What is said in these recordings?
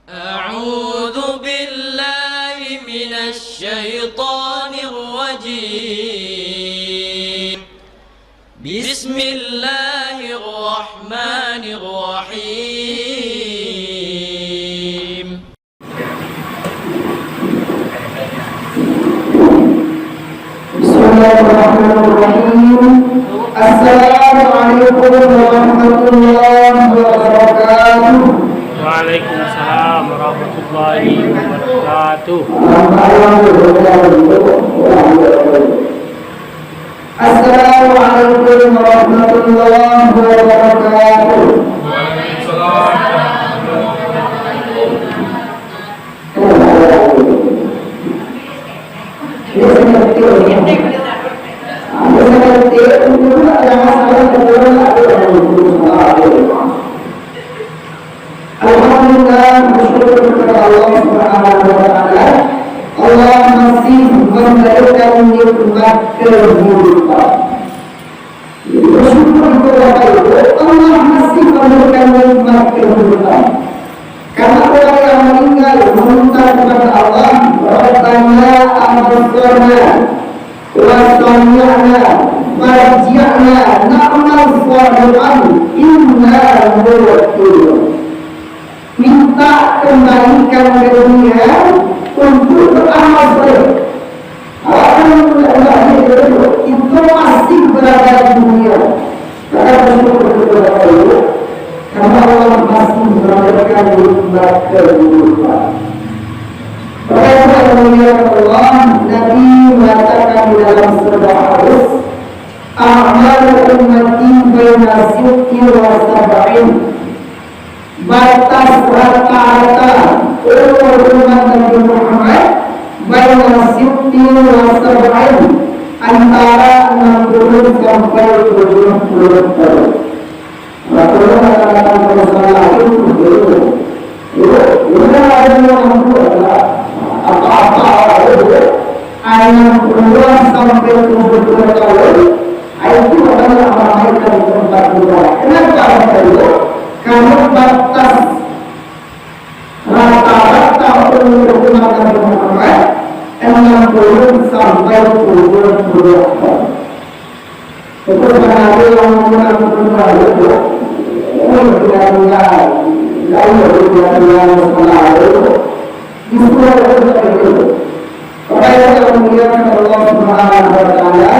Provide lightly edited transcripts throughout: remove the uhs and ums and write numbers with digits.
أعوذ بالله من الشيطان الرجيم. بسم الله الرحمن الرحيم. بسم الله الرحمن الرحيم. السلام عليكم ورحمة الله وبركاته. Waalaikumsalam warahmatullahi wabarakatuh. Assalamualaikum warahmatullahi wabarakatuh. Alhamdulillah, bersyukur kepada Allah Subhanahu wa taala. Allah masih memberikan nikmat kehidupan. Bersyukur kepada Allah masih memberikan nikmat kehidupan. Karena orang yang meninggal meminta kepada Allah, Rabbana absirna wa sami'na farji'na na'mal shalihan inna muwaffiqun. Minta kembalikan ke dunia untuk beramal soleh. Alhamdulillah itu masih berada di dunia. Karena bersyukur kepada Allah, karena Allah masih memberikan nikmat kehidupan. Pada mulia Allah, Nabi mengatakan dalam surah Al-Hadis, "A'mal ummati baina sitti wa sab'in." Batas rata-rata umat Nabi Muhammad baina sitti wa sab'in, antara 60 sampai 70 tahun. Rasulullah mengatakan masalah itu ada yang adalah apa-apa itu 60 sampai 70 tahun itu adalah mereka di tempat ibadah. Kenapa itu? Karena batas rata-rata umat Nabi Muhammad 60 sampai 70 tahun. Itu sebenarnya yang menggunakan itu tidak sekolah itu justru seperti itu. Kepada yang memuliakan Allah Subhanahu wa taala,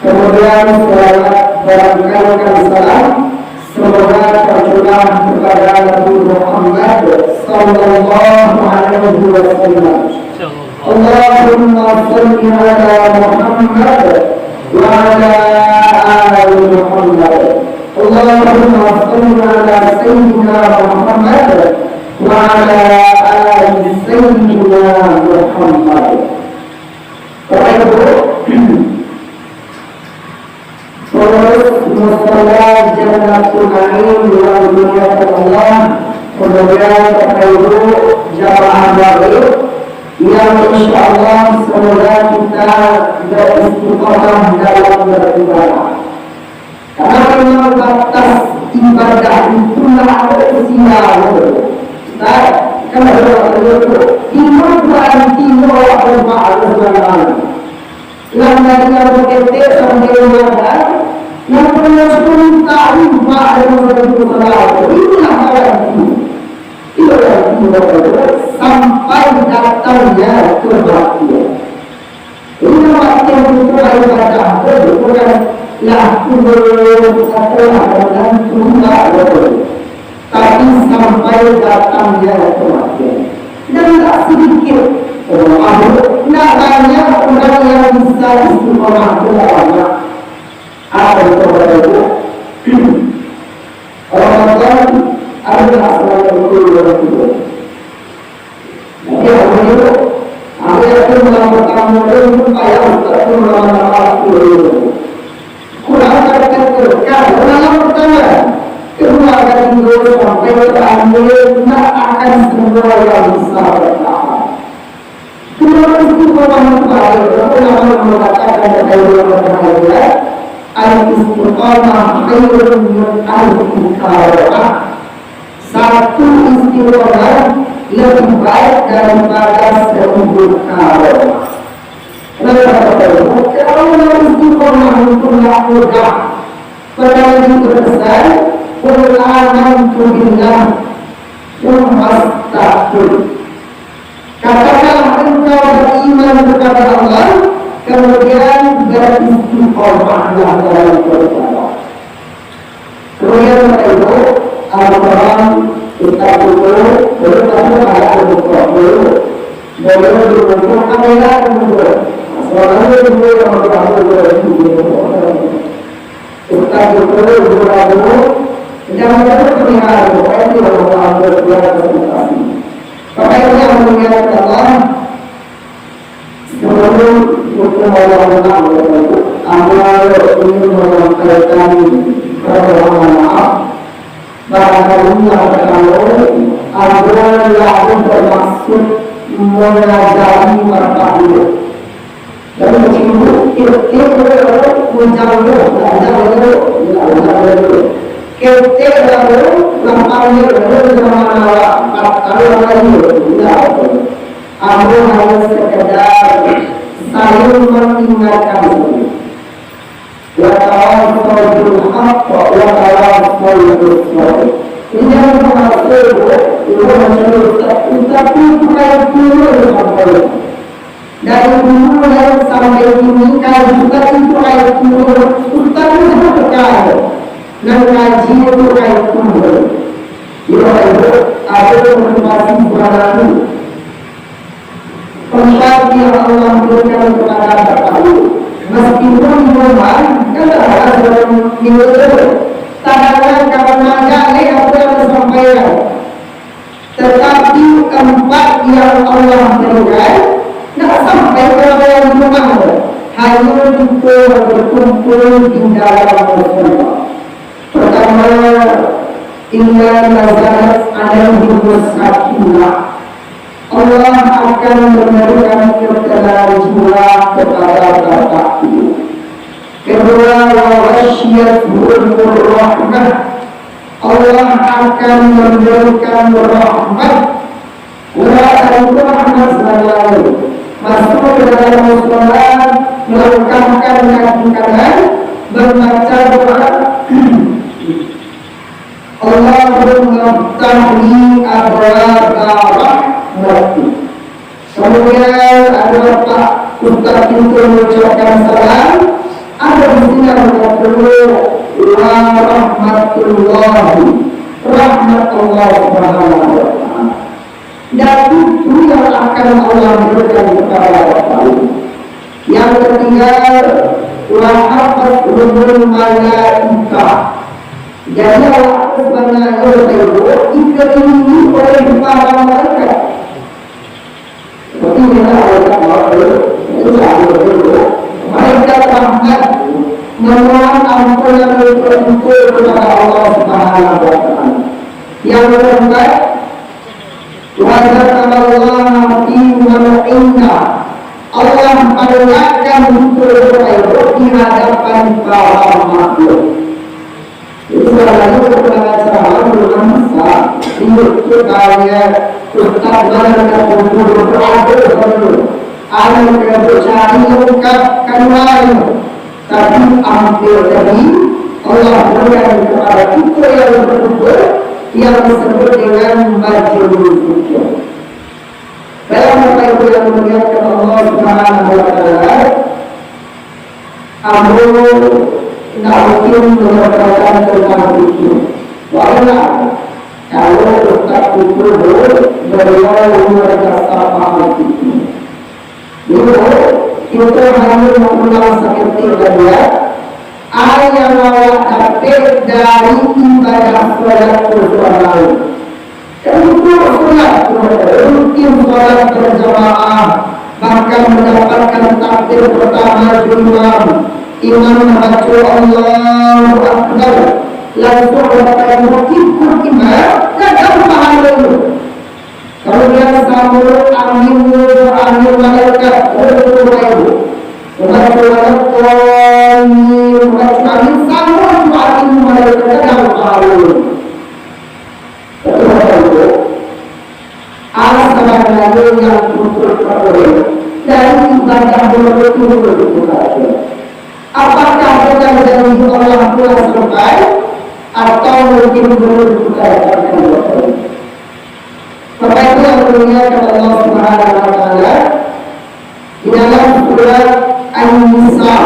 kemudian barangkali salam semoga tercurah kepada Nabi Muhammad sallallahu alaihi wasallam. Allahumma shalli ala Muhammad wa ala ali Muhammad. Allahumma shalli ala sayyidina Muhammad wa ala ali sayyidina Muhammad. Terus mustalah jannatul na'im yang dimuliakan Allah, kemudian terkait jamaah baru yang insyaallah semoga kita beristiqomah dalam beribadah. Karena memang batas ibadah itulah usia kita kan ada itu iman berarti Allah Subhanahu yang dari begitu sampai mana yang punya sepuluh tahun pada itu inilah berarti itu sampai datangnya kebaktian. Ini waktu yang kita ibadah bukan lah sekolah dan tunda tapi sampai datangnya kebaktian. Dan tak sedikit nak banyak orang yang bisa istiqomah beragama. Apa itu berarti? Orang ada asal itu. Jadi apa itu? Ada yang melakukan model supaya untuk melakukan itu. Kurang terkekal dalam pertama. Kedua kali itu sampai terakhir nak akan semua yang bisa bertahan. Kedua istiqomah itu Allah mengatakan dalam al-istiqamah khairun min al-muqarrah. Satu istiqamah lebih baik daripada 1000 kali. Kalau istiqomah itu tidak mudah, padahal itu besar, Qur'anan billah wastaqim. Katakanlah engkau beriman kepada Allah, kemudian beristiqomahlah dalam beribadah. Kemudian itu Al-Quran kita dulu ada Al-Quran boleh dulu kamera dulu. Soalnya dulu yang kita dulu jangan terpengaruh oleh orang berpresentasi. Makanya mengingat Allah sebelum amal ini menyampaikan permohonan maaf. Barangkali kalau yang bermaksud mengajari martabat. Jadi itu menjauh. Kita lalu lampaunya kalau lagi aku hanya sekedar saling mengingatkan dari dulu sampai kini kalau juga itu ayat turun Ustaz itu percaya dan kaji itu ayat turun itu ada motivasi berlaku tempat yang Allah berikan kepada kita meskipun memang kita harus menurut tadakan karena jahil apa yang disampaikan tetapi tempat yang Allah berikan tidak sampai kepada yang rumah hanya kita berkumpul di dalam Rasulullah. Pertama, inna nazalat alaihi sakinah. Allah akan memberikan ketenangan kepada bapakku. Kedua, wasyiyatuhur rahmah. Allah akan memberikan rahmat. Rahmat selalu masuk ke dalam musola, melangkahkan kaki kanan, membaca doa. Allah mengetahui abwaba rahmati. Kemudian ada Pak Ustaz itu mengucapkan salam. Ada di sini yang mengatakan wa rahmatullahi rahmat Allah Subhanahu wa taala. Dan itu yang akan Allah berikan kepada kita. Yang ketiga, wahafat rumul malaikah. Jadi Allah sebenarnya dikelilingi oleh para malaikat. Seperti kita malaikat rahmat memohon ampunan untuk kepada Allah Subhanahu wa taala. Yang keempat, wa'adzakallaha fi man inda. Allah mengingatkan untuk di hadapan para makhluk. Itu adalah kebenaran bermasa hidup supaya Ustaz mereka berada dulu. Anak bercari ungkapkan lain, tapi hampir tadi Allah berikan kepada kita yang berkumpul yang disebut dengan majlis zikir. Dalam apa itu yang memuliakan Allah Subhanahu wa taala, aku tidak mungkin menerangkan tentang itu. Walaupun kalau Ustaz itu beliau mereka sama itu. Itu hanya mengulang seperti dia. Ayat awal dapat dari ibadah sholat berjamaah. Untuk sholat rutin sholat berjamaah, bahkan mendapatkan takbir pertama imam. Imam membaca Allahu Akbar, langsung mendapatkan ikut imam dan dapat pahala itu. Kemudian sambut angin malaikat berdoa. Membaca angin sambut angin malaikat dapat pahala itu. yang untuk peroleh dari ibadah betul-betul saja. Apakah kita menjadi orang tua selesai atau mungkin belum kita dapatkan betul? Maka itu yang dimuliakan Allah Subhanahu wa Ta'ala di dalam surat An-Nisa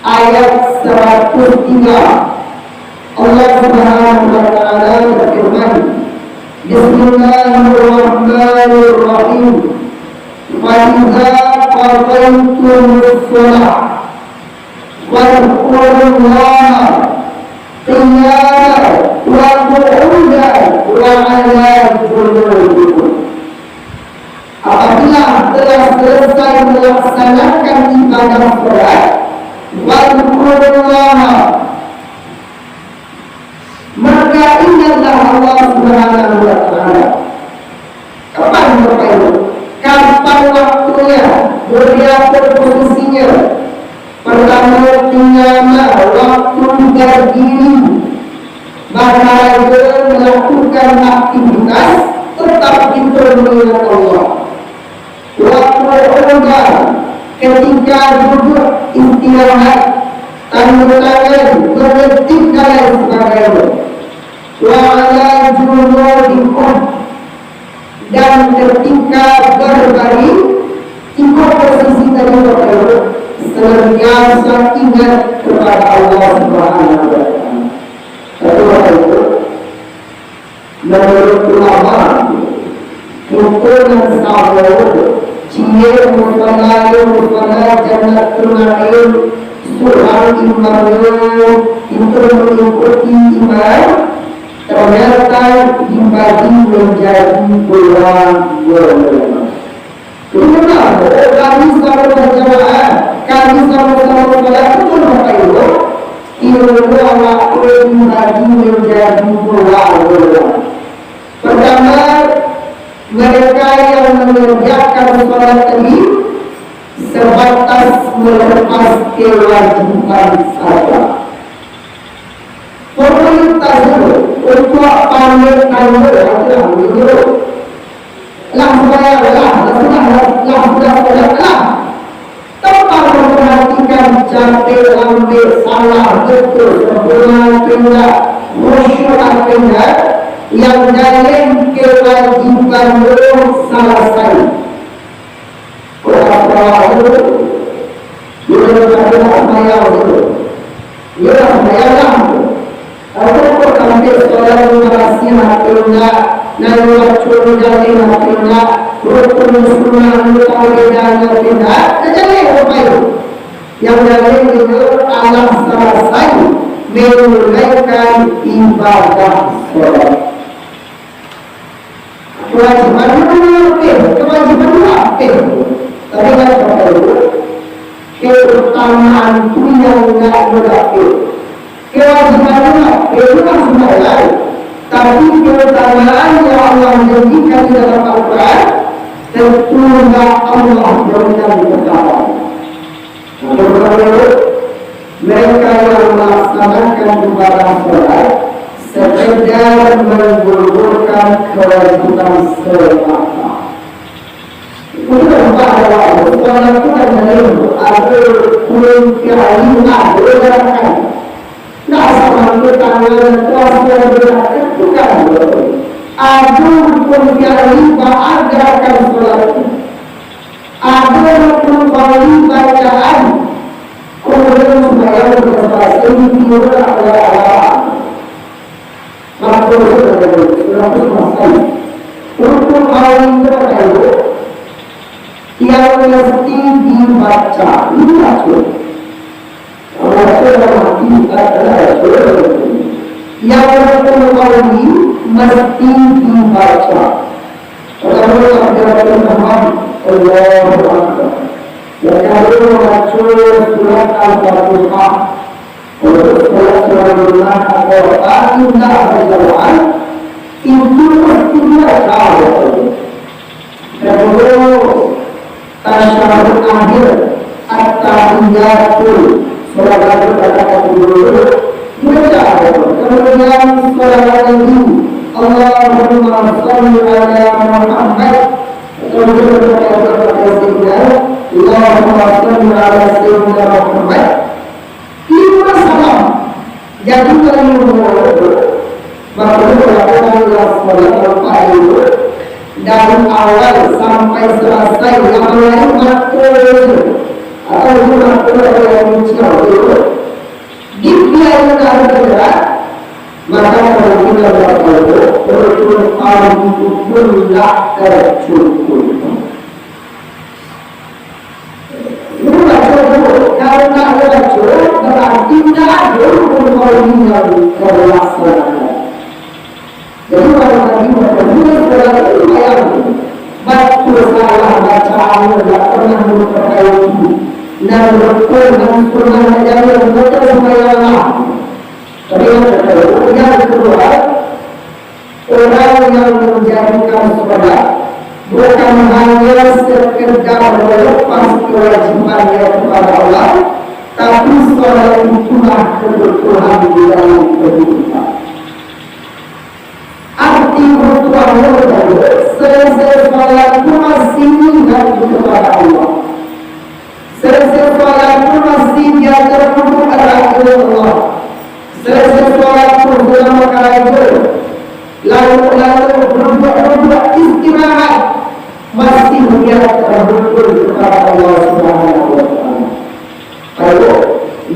ayat 103 Allah Subhanahu wa Ta'ala berfirman, Bismillahirrahmanirrahim. Wa idza qadaytumus shalah wadhkurullaha qiyaman wa qu'udan wa 'ala junubikum. Apabila telah selesai melaksanakan ibadah salat, wadhkurullaha, maka ingatlah Allah Subhanahu wa Ta'ala. Kapan Bapak Ibu? Kapan waktunya? Berapa posisinya? Pertama, qiyamah, waktu berdiri. Bahkan melakukan aktivitas tetap kita mengingat Allah. Waktu udah ketika duduk istirahat, tangan mengetik dan lain sebagainya. Wa 'ala junubikum, dan ketika berbaring, ikut posisi tadi berbaring, senantiasa ingat kepada Allah Subhanahu wa Ta'ala. Kedua itu, menurut ulama, hukuman sahabat, cie musala jannatul na'im, surah iman itu mengikuti iman, ternyata dibagi menjadi golongan. Kenapa? Kami sama berjamaah, kami sama-sama sholat, betul Bapak Ibu? Ilmu Allah dibagi menjadi golongan. Pertama, mereka yang mengerjakan sholat tadi sebatas melepas kewajiban saja. Pemerintah untuk pamit tanggung jawab sudah tanpa memperhatikan jati lambe salah betul sempurna tidak khusyuk tidak yang dalam kewajiban belum selesai. Orang itu dia adalah bayar itu, dia bayar. Kalau sampai sekolah mengasih hatinya, nalar curga hatinya, rukun sunnah tahu bedanya tidak, terjadi apa itu? Yang lain itu Allah selesai menunaikan ibadah sholat. Kewajiban apa? Tapi kan Bapak Ibu, keutamaan itu yang tidak berakhir. Kewajiban itu kan sudah lain, tapi keutamaan yang Allah janjikan di dalam Al-Quran tentunya Allah berikan kepada mereka yang melaksanakan ibadah sholat sekedar menggugurkan kewajiban semata. Kemudian bahwa sholat itu adalah ada kualitas berdasarkan. Nah, sama kita kuasa berarti bukan ada kualitas agarkan sholat itu. Ada kembali bacaan kemudian supaya berselesai ini tidak ada maka itu masai untuk hal ini terkait yang mesti dibaca ini aku yang kembali mesti dibaca. Kalau Allah Akbar. Ya kalau baca surat Al-Fatihah, surat Al-Fatihah indah berjalan, itu mestinya tahu. Kedua, tasyahud akhir at-tahiyatul, surat Al-Fatihah dulu, baca. Kemudian surat Al-Fatihah, Allahumma shalli ala Muhammad wasallam ala sayyidina Muhammad lima salam jadi kalau maka sholat itu dari awal sampai selesai yang lain makhluk atau makhluk yang itu dia yang harus bergerak maka kalau kita berlaku berkurang itu pun tak tercukup. Ini baca dulu, kalau tak baca berarti tak ada berkali yang terlaksana. Jadi kalau tadi berkali itu bayang betul salah bacaan tidak pernah memperbaiki dan pernah menjadi betul semuanya. Tapi yang kedua, orang yang menjadikan sholat bukan hanya sekedar melepas kewajibannya kepada Allah, tapi sholat itulah kebutuhan di dalam kehidupan. Arti kebutuhannya adalah selesai sholat itu masih ingat kepada Allah. Selesai sholat itu masih dia terhubung erat dengan Allah. Selesai sholat pun dalam perkara itu lalu berbuat istirahat masih dia terhubung kepada Allah Subhanahu wa Ta'ala. Lalu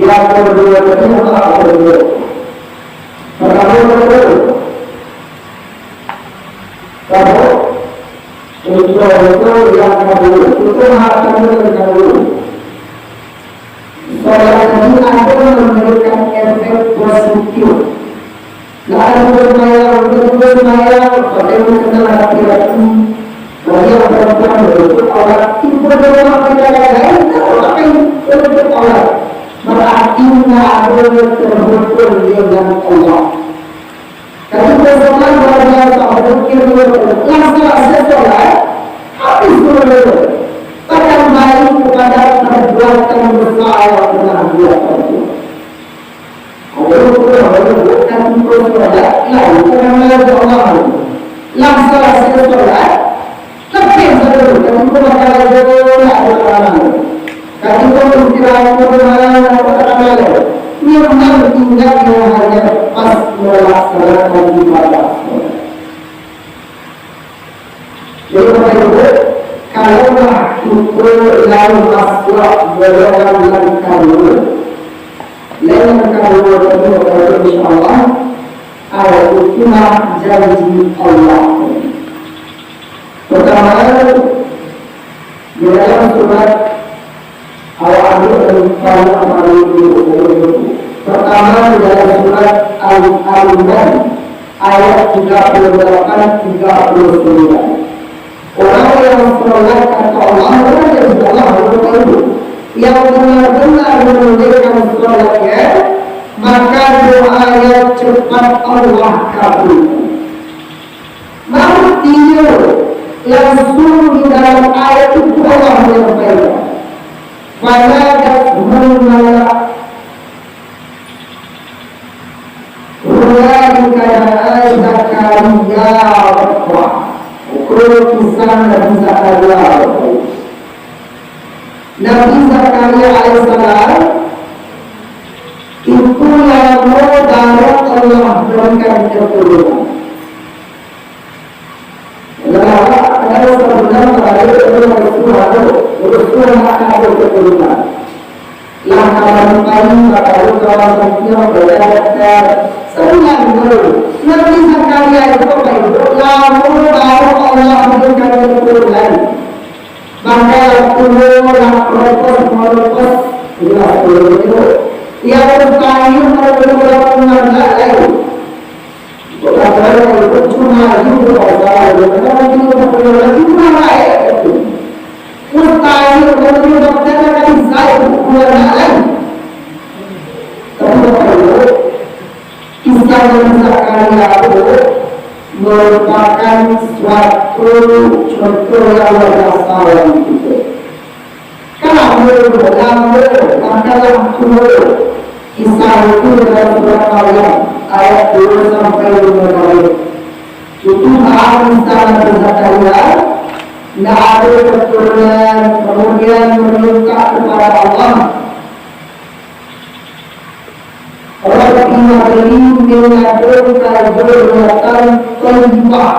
yang kedua apa kedua? Pertama kalau untuk yang kedua itu akan kedua. Sholat ini akan memberikan efek positif. Lalu bermaya, pada mengenal hati-hati. Bagi yang perempuan berikut orang itu berdoa kepada lain, apa yang berikut orang berarti tidak ada terhubung dengan Allah. Ketika sholat berbiasa berpikir langsung sholat habis dulu. Takkan baik kepada perbuatan besar yang pernah dia perbuat. Ada bukan sholat lain kerana Allah langsung sholat lebih satu dan itu bakal ada orang kalau itu istirahat orang memang tinggal hanya pas melaksanakan ibadah. Jadi kalau itu lalu masuk golongan yang kedua, lain kedua itu insyaallah al-hikmah janji Allah. Pertama di dalam surat Al-An'am pertama di dalam surat Al-An'am ayat 38-39. Orang yang sholat kata Allah, orang yang sholat itu yang benar-benar menunaikan sholatnya, maka doanya cepat Allah kabulkan. Artinya langsung di dalam ayat itu Allah menyampaikan, "Fanadathu Nabi Zakaria alaihissalam itu lalu darah Allah berikan keturunan. Ada sebenarnya Rasulullah akan ada keturunan. Langkah paling kalau kawasannya berada senang dulu. Nabi Zakaria itu lalu darah Allah berikan keturunan. Maka melepos yang bertanya beberapa penanda lain. Bukan itu cuma itu pasal, karena itu cuma ayat itu. Mustahil kalau dokter akan saya penanda lain. Tapi kalau kisah Zakaria itu merupakan suatu contoh yang luar biasa itu. Kalau kisah itu dalam surat Maryam ayat 2-5 itu kisah Nabi Zakaria tidak ada keturunan, kemudian meminta kepada Allah. Rabbi habli min ladunka dzurriyyatan thayyibah.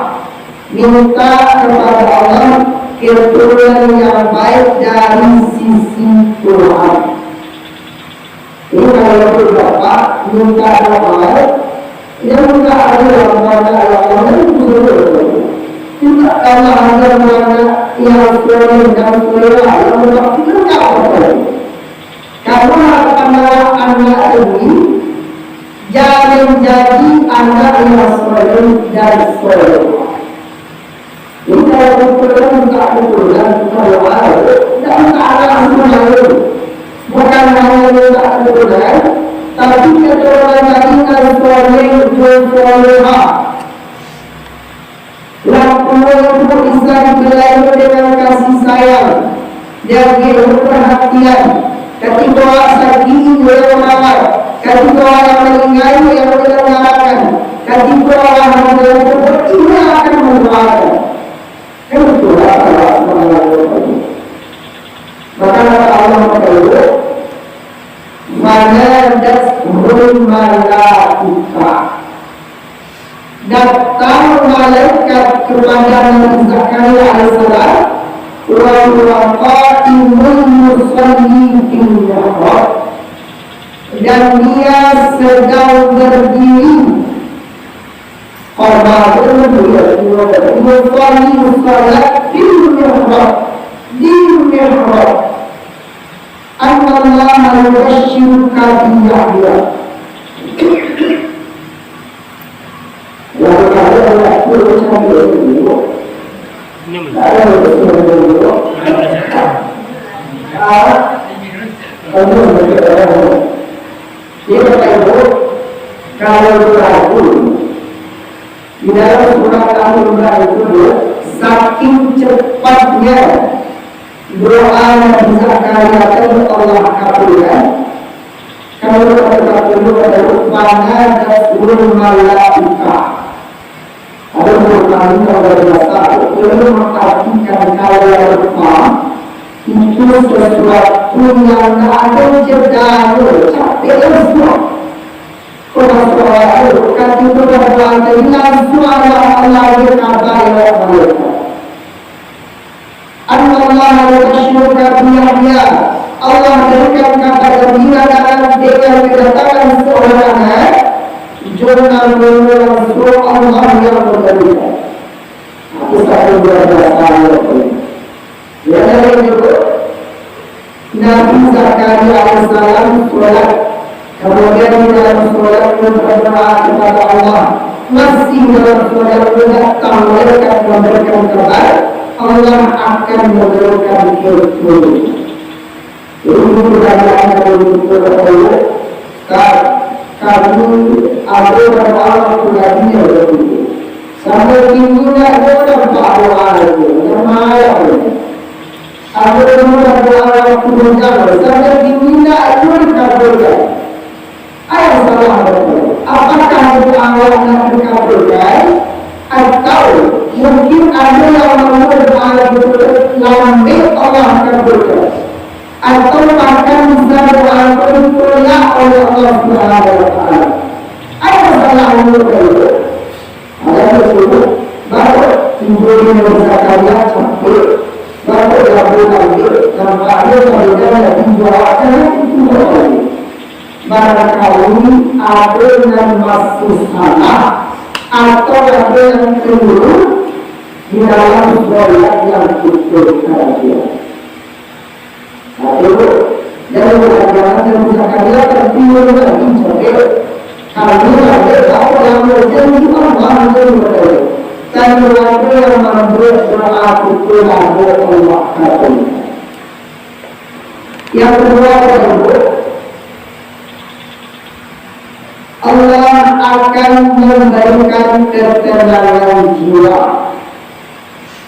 Minta kepada Allah keturunan yang baik dari sisi Tuhan. Ini kalau berdoa minta doa, yang minta ada dalam mana Allah itu betul. Tidak karena ada mana yang soleh dan soleha yang tidak apa. Karena anak ini jangan jadi anak yang soleh dan soleha. Ini kalau betul minta betul dan doa, tidak ada semua itu. Bukan hanya minta keturunan, tapi keturunan tadi harus soleh dan soleha. Lampu itu bisa dibelai dengan kasih sayang dan perhatian. Ketika orang sakit dia merawat, ketika orang meninggal dia mendengarkan, ketika orang meninggal dia akan mendoakan. Itulah Allah SWT. Maka Allah berkata, "Fanadathu malaika." Datang malaikat kepada Nabi Zakaria alaihissalam, wa huwa qa'imun yusalli fil mihrab, dan dia sedang berdiri. Yusalli salat fil mihrab, di mihrab. Allah yubashshiruka bi Yahya. Kalau berlaku di dalam surat Al-Imran itu saking cepatnya doa Nabi Zakaria itu Allah kabulkan. Kalau kita perlu ada rupanya dan seluruh malaika. Ada beberapa kalau biasa perlu memperhatikan kalau yang rupa itu sesuatu yang tak ada jeda, capek semua. Kalau soal itu kan itu berdoa dengan suara Allah yang kabar yang mereka. Allah yubashshiruka bi Yahya. Allah berikan kabar gembira dengan kedatangan seorang anak. Jurnal Rasul Allah yang berbeda. Aku satu berdoa yang lain juga Nabi Zakaria alaihissalam sholat, kemudian di dalam sholat berdoa kepada Allah. Masih dalam sholat datang malaikat memberikan kabar Allah akan memberikan keturunan. Ini pertanyaan dari Allah. Kami ada berdoa kepada Dia sampai tingginya ada berdoa lagi, namanya ada berdoa kepada sampai tingginya ada dikabulkan. Ayat salah berdoa. Apakah doa yang dikabulkan atau mungkin ada yang berdoa lambat Allah kabulkan? Atau bahkan bisa doa ditolak oleh Allah Subhanahu wa Ta'ala. Ada salah itu. Ada sesuatu baru timbul Nabi Zakaria capek, baru diabulkan tanpa ada saudara didoakan itu lagi. Barangkali ada yang masuk salah atau ada yang keliru di dalam sholat yang tutup saja. Itu dari pelajaran yang Zakaria tertidur lagi capek. Kami ada tahu yang berjanji Allah itu dan berlaku yang membuat doa itu lalu Allah kabulkan. Yang kedua tersebut, Allah akan memberikan ketenangan jiwa.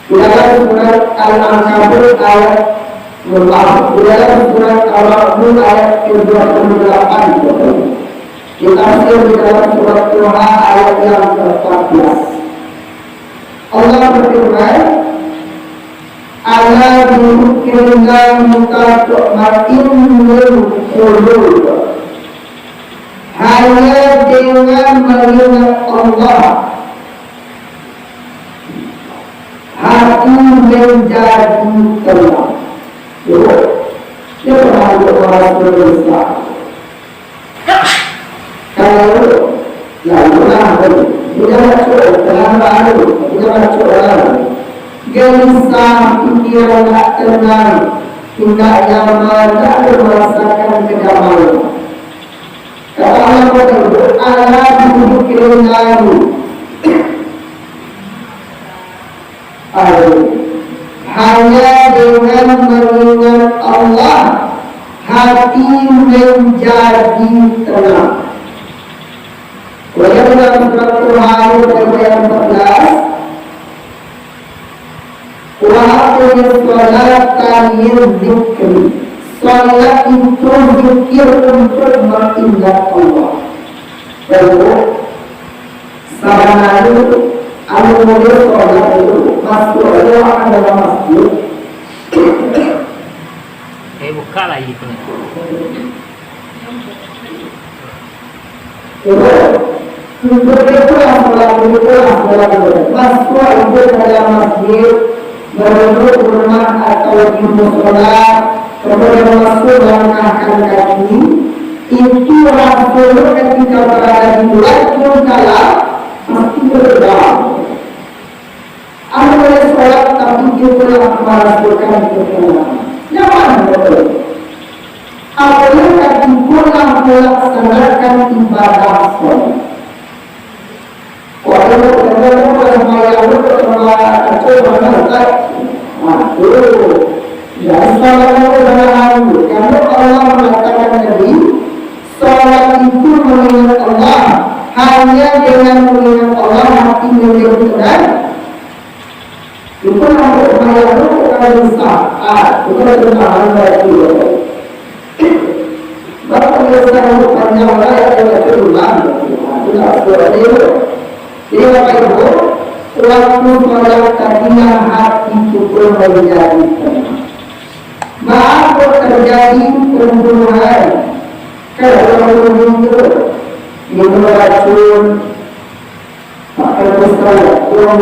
Dalam surat Al-Ankabut ayat dalam surat Al-Ankabut ayat ke-28 ditafsir di dalam surat Tuhan ayat yang ke-14. Allah berfirman, ala bidzikrillah tatma'innul qulub. Hanya dengan mengingat Allah hati menjadi tenang. Dia pernah orang berislam. Kalau lalu jangan cuci, jangan baru, jangan cuci. Gelisah pikiran tak tenang, tidak nyaman, tak merasakan kedamaian. Kata Allah itu ala bidzikrillah. Hanya dengan mengingat Allah hati menjadi tenang. Walaupun dalam surat Al-Hajj ayat 14, wa aqimis sholata lidzikri. Salat itu zikir untuk mengingat Allah. Lalu sarana itu al-mudir sholat itu masuk Allah dalam masjid. Buka lagi pun. Berikulah sholat masuk itu dalam masjid, berduduk rumah atau di musola, kemudian masuk melangkahkan kaki. Itu Rasulullah ketika berada di bulan Jumkala pasti berdoa. Anda boleh sholat tapi juga merasakan ketenangan. Nyaman betul. Apabila kaki pulang melaksanakan ibadah sholat. Walau boleh mayang coba mengajar. Ya sholat itu karena Allah mengatakan tadi sholat itu mengingat Allah. Hanya dengan mengingat Allah hati menjadi tenang. Itu namanya mayang bukan saat, bukan tentang berarti. Bapak biasa panjang ayat yang berulang. Tidak seperti itu. Jadi Bapak Ibu, waktu sholat tadinya hati cukup menjadi tenang. Maaf terjadi pembunuhan. Kalau itu minum racun, makan besar, kurang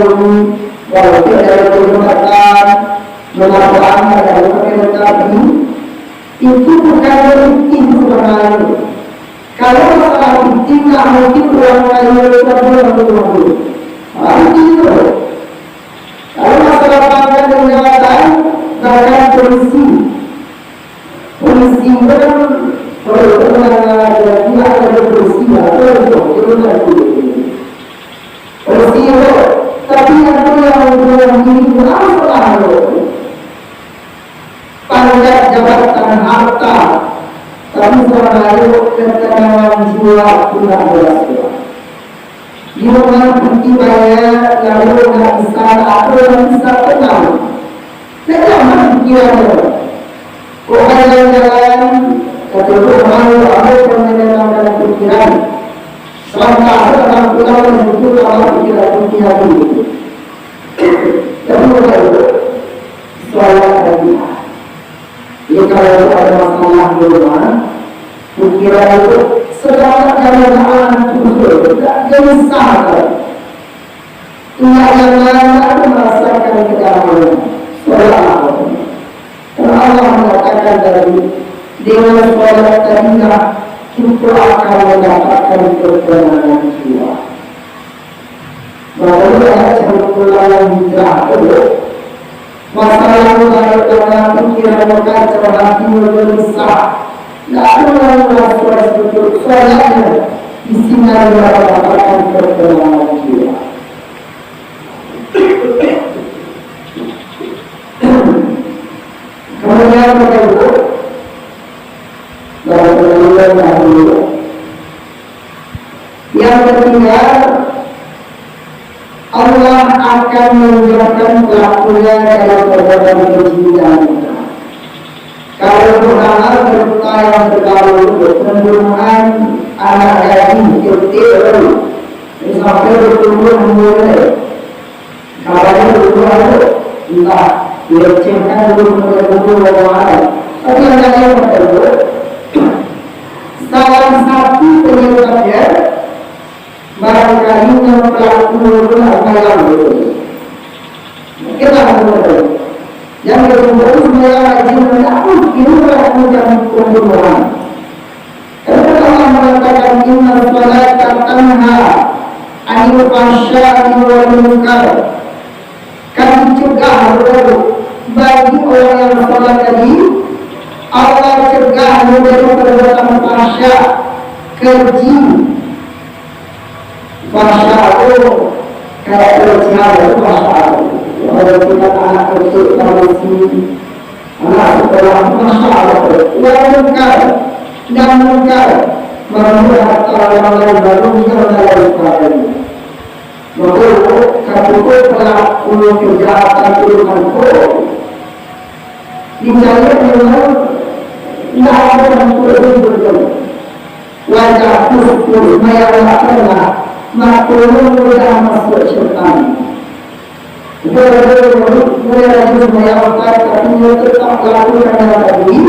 walau tidak ada mengatakan ada tadi itu bukan berarti sebenarnya. Kalau masalah itu tidak mungkin orang lain berbuat. Itu. Kalau masalah pangkat dan jabatan, bahkan polisi kan kalau ada polisi polisi tapi yang ini masalah pangkat jabatan harta tapi sebenarnya ketenangan jiwa tidak berhasil. Di mana bukti banyak lalu tidak bisa atau tidak bisa tenang. Jangan pikirannya. Kau jalan-jalan ketika malu ada menenangkan pikiran. Selama ada pulang menuju dalam pikiran itu. Tapi betul. Soalan lagi. Jadi kalau ada masalah di rumah, pikiran itu sedang jalan-jalan terus tidak gelisah. Tidak jangan merasakan kedamaian. Soalan. Karena Allah mengatakan tadi dengan sholat tadinya kita akan mendapatkan ketenangan jiwa. Baru ayat yang hijrah itu masalah karena pikiran berkacau hati bergelisah. Tidak ada yang merasa seperti sholatnya di sini mendapatkan ketenangan jiwa. Kemudian berikut yang ketiga, Allah akan menjadikan pelakunya dalam perbuatan keji dan kalau berusaha berupa yang terdahulu pembunuhan anak yatim kecil sampai bertumbuh mulai kalau bertumbuh entah dilecehkan dulu Allah. Tapi yang lain betul. Salah satu penyebabnya barangkali yang pelaku apa yang kita harus yang kedua sebenarnya rajin mengaku ini pelaku yang pembunuhan. Karena Allah mengatakan inna salata tanha anil fahsya'i wal munkar. Kami cegah bagi orang yang salat tadi, Allah cegah dari perbuatan fahsya, keji. Fahsya itu kayak kejian itu fahsya. Kalau kita anak kecil masih anak sekolah fahsya itu munkar dan munkar membuat orang lain baru mengenal Islam. Maka kalau pelaku kejahatan turunan dicari memang tidak ada yang berbeda. Wajah kurus mayat pernah maklum mudah masuk syaitan. Mulai lagi mayat tapi tetap lakukan yang tadi.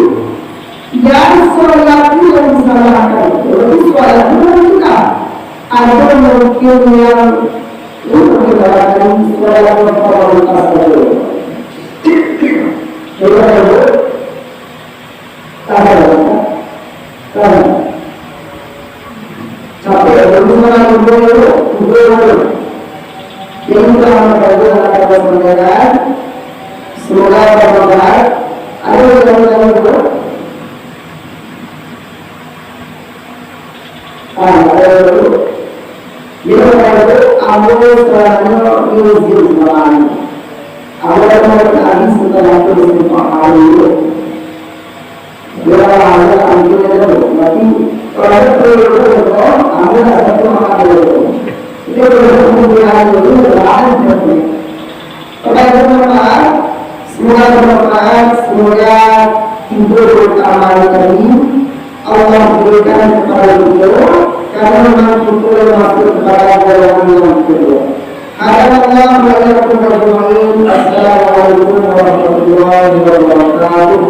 Yang solat yang disalahkan itu solat juga ada mungkin yang menggunakan suara formalitas itu. Jadi sampai berhubungan hubungan yang telah mengatakan sebenarnya semoga bermanfaat. Ada yang itu. Dia berkata, Abu Sulaimano Yusuf Malan. Abu Sulaimano setelah itu disempahkan itu. Dia ada anjingnya itu. Berarti kalau itu Abu satu makan itu. Itu kemudian itu berlahan seperti. Kalau itu bermanfaat, semoga bermanfaat, semoga timbul keutamaan tadi. Allah berikan kepada beliau karena memang itu masuk kepada golongan yang kedua. Allah berfirman, Assalamualaikum warahmatullahi wabarakatuh.